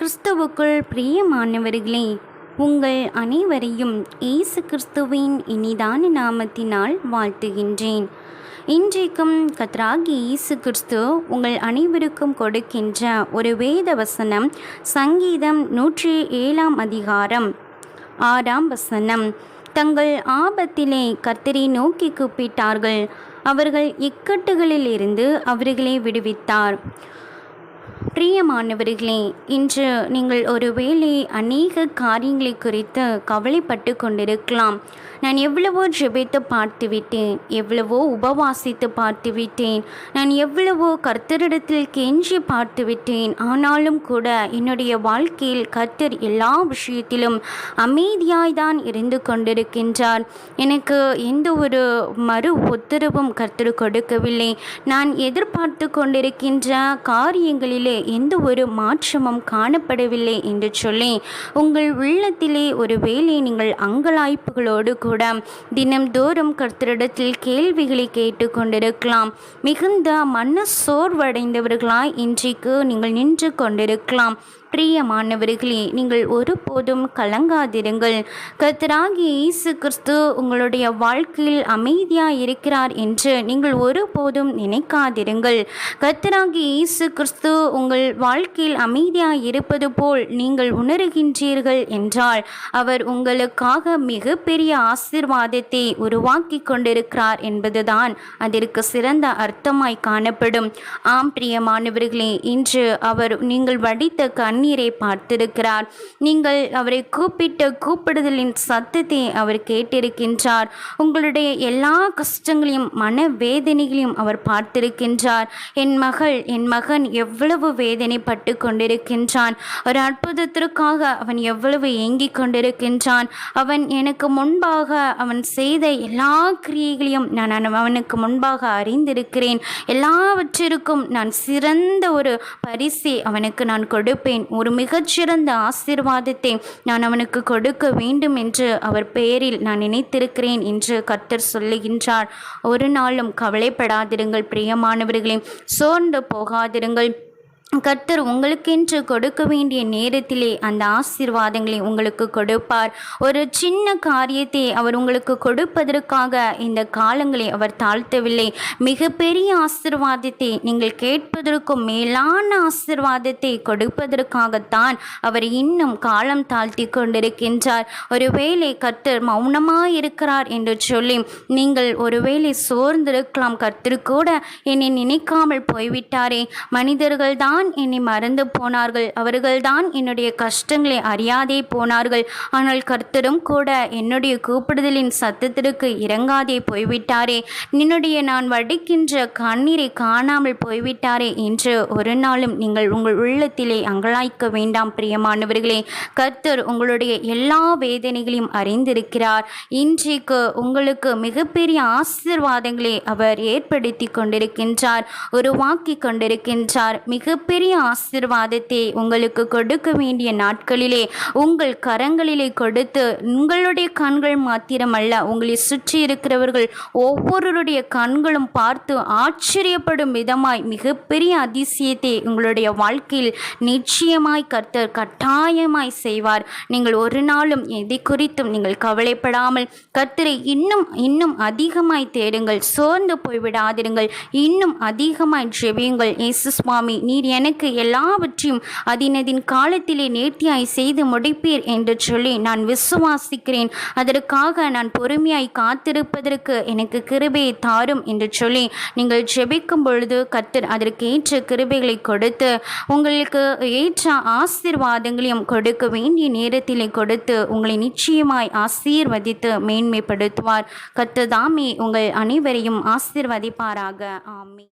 கிறிஸ்துவுக்குள் பிரியமானவர்களே, உங்கள் அனைவரையும் இயேசு கிறிஸ்துவின் இனிதான நாமத்தினால் வாழ்த்துகின்றேன். இன்றைக்கும் கர்த்தராகிய இயேசு கிறிஸ்து உங்கள் அனைவருக்கும் கொடுக்கின்ற ஒரு வேத வசனம் சங்கீதம் 107 அதிகாரம் 6 தங்கள் ஆபத்திலே கர்த்தரை நோக்கி கூப்பிட்டார்கள், அவர்கள் இக்கட்டுகளிலிருந்து அவர்களை விடுவித்தார். பிரியமானவர்களே, இன்று நீங்கள் ஒருவேளை அநேக காரியங்களை குறித்து கவலைப்பட்டு கொண்டிருக்கலாம். நான் எவ்வளவோ ஜெபித்து பார்த்துவிட்டேன், எவ்வளவோ உபவாசித்து பார்த்துவிட்டேன், நான் எவ்வளவோ கர்த்தரிடத்தில் கெஞ்சி பார்த்துவிட்டேன். ஆனாலும் கூட என்னுடைய வாழ்க்கையில் கர்த்தர் எல்லா விஷயத்திலும் அமைதியாய்தான் இருந்து கொண்டிருக்கின்றார். எனக்கு எந்த ஒரு மறு உத்தரவும் கர்த்தர் கொடுக்கவில்லை. நான் எதிர்பார்த்து கொண்டிருக்கின்ற காரியங்களிலே எந்த ஒரு மாற்றமும் காணப்படவில்லை என்று சொல்லி உங்கள் உள்ளத்திலே ஒருவேளை நீங்கள் அங்கலாய்ப்புகளோடு கூட தினம்தோறும் கர்த்தரிடத்தில் கேள்விகளை கேட்டு கொண்டிருக்கலாம். மிகுந்த மன சோர்வடைந்தவர்களாய் இன்றைக்கு நீங்கள் நின்று கொண்டிருக்கலாம். பிரியமானவர்களே, நீங்கள் ஒருபோதும் கலங்காதிருங்கள். கர்த்தராகிய இயேசு கிறிஸ்து உங்களுடைய வாழ்க்கையில் அமைதியாக இருக்கிறார் என்று நீங்கள் ஒருபோதும் நினைக்காதிருங்கள். கர்த்தராகிய இயேசு கிறிஸ்து உங்கள் வாழ்க்கையில் அமைதியாக இருப்பது போல் நீங்கள் உணர்கின்றீர்கள் என்றால் அவர் உங்களுக்காக மிகப்பெரிய ஆசீர்வாதத்தை உருவாக்கி கொண்டிருக்கிறார் என்பதுதான் அதற்கு சிறந்த அர்த்தமாய் காணப்படும். ஆம் பிரியமானவர்களே, இன்று அவர் நீங்கள் வடித்த நீரை பார்த்திருக்கிறார். நீங்கள் அவரை கூப்பிட்ட கூப்பிடுதலின் சத்தத்தை அவர் கேட்டிருக்கின்றார். உங்களுடைய எல்லா கஷ்டங்களையும் மனவேதனைகளையும் அவர் பார்த்திருக்கின்றார். என் மகன் எவ்வளவு வேதனைப்பட்டு கொண்டிருக்கின்றான், ஒரு அற்புதத்திற்காக அவன் எவ்வளவு ஏங்கிக் கொண்டிருக்கின்றான். அவன் எனக்கு முன்பாக அவன் செய்த எல்லா கிரியைகளையும் நான் அவனுக்கு முன்பாக அறிந்திருக்கிறேன். எல்லாவற்றிற்கும் நான் சிறந்த ஒரு பரிசை அவனுக்கு நான் கொடுப்பேன். ஒரு மிகச்சிறந்த ஆசீர்வாதத்தை நான் அவனுக்கு கொடுக்க வேண்டும் என்று அவர் பெயரில் நான் நினைத்திருக்கிறேன் என்று கர்த்தர் சொல்லுகின்றார். ஒரு நாளும் கவலைப்படாதிருங்கள் பிரியமானவர்களே, சோர்ந்து போகாதிருங்கள். கர்த்தர் உங்களுக்கென்று கொடுக்க வேண்டிய நேரத்திலே அந்த ஆசீர்வாதங்களை உங்களுக்கு கொடுப்பார். ஒரு சின்ன காரியத்தை அவர் உங்களுக்கு கொடுப்பதற்காக இந்த காலங்களை அவர் தாழ்த்தவில்லை. மிகப்பெரிய ஆசீர்வாதத்தை நீங்கள் கேட்பதற்கும் மேலான ஆசீர்வாதத்தை கொடுப்பதற்காகத்தான் அவர் இன்னும் காலம் தாழ்த்தி கொண்டிருக்கின்றார். ஒருவேளை கர்த்தர் மௌனமாக இருக்கிறார் என்று சொல்லி நீங்கள் ஒருவேளை சோர்ந்திருக்கலாம். கர்த்தர் கூட என்னை நினைக்காமல் போய்விட்டாரே, மனிதர்கள்தான் என்னை மறந்து போனார்கள், அவர்கள்தான் என்னுடைய கஷ்டங்களை அறியாதே போனார்கள், ஆனால் கர்த்தரும் கூட என்னுடைய கூப்பிடுதலின் சத்தத்திற்கு இறங்காதே போய்விட்டாரே, நின்னுடைய நான் வடிக்கின்ற கண்ணீரை காணாமல் போய்விட்டாரே என்று ஒரு நாளும் நீங்கள் உங்கள் உள்ளத்திலே அங்கலாய்க்க வேண்டாம் பிரியமானவர்களே. கர்த்தர் உங்களுடைய எல்லா வேதனைகளையும் அறிந்திருக்கிறார். இன்றைக்கு உங்களுக்கு மிகப்பெரிய ஆசீர்வாதங்களை அவர் ஏற்படுத்தி கொண்டிருக்கின்றார், உருவாக்கி கொண்டிருக்கின்றார். மிகப்பெரிய ஆசீர்வாதத்தை உங்களுக்கு கொடுக்க வேண்டிய நாட்களிலே உங்கள் கரங்களிலே கொடுத்து, உங்களுடைய கண்கள் மாத்திரமல்ல, உங்களை சுற்றி இருக்கிறவர்கள் ஒவ்வொருவருடைய கண்களும் பார்த்து ஆச்சரியப்படும் விதமாய் மிகப்பெரிய அதிசயத்தை உங்களுடைய வாழ்க்கையில் நிச்சயமாய் கர்த்தர் கட்டாயமாய் செய்வார். நீங்கள் ஒரு நாளும் எதை குறித்தும் நீங்கள் கவலைப்படாமல் கர்த்தரை இன்னும் அதிகமாய் தேடுங்கள். சோர்ந்து போய்விடாதிருங்கள். இன்னும் அதிகமாய் ஜெபியுங்கள். இயேசு சுவாமி, நீர் எனக்கு எல்லாவற்றையும் அதினதின் காலத்திலே நேர்த்தியாய் செய்து முடிப்பீர் என்று சொல்லி நான் விசுவாசிக்கிறேன். அதற்காக நான் பொறுமையாய் காத்திருப்பதற்கு எனக்கு கிருபையை தாரும் என்று சொல்லி நீங்கள் ஜெபிக்கும் பொழுது கர்த்தர் அதற்கு ஏற்ற கிருபைகளை கொடுத்து உங்களுக்கு ஏற்ற ஆசீர்வாதங்களையும் கொடுக்க வேண்டிய நேரத்திலே கொடுத்து உங்களை நிச்சயமாய் ஆசீர்வதித்து மேன்மைப்படுத்துவார். கர்த்தர் தாமே உங்கள் அனைவரையும் ஆசீர்வதிப்பாராக. ஆமென்.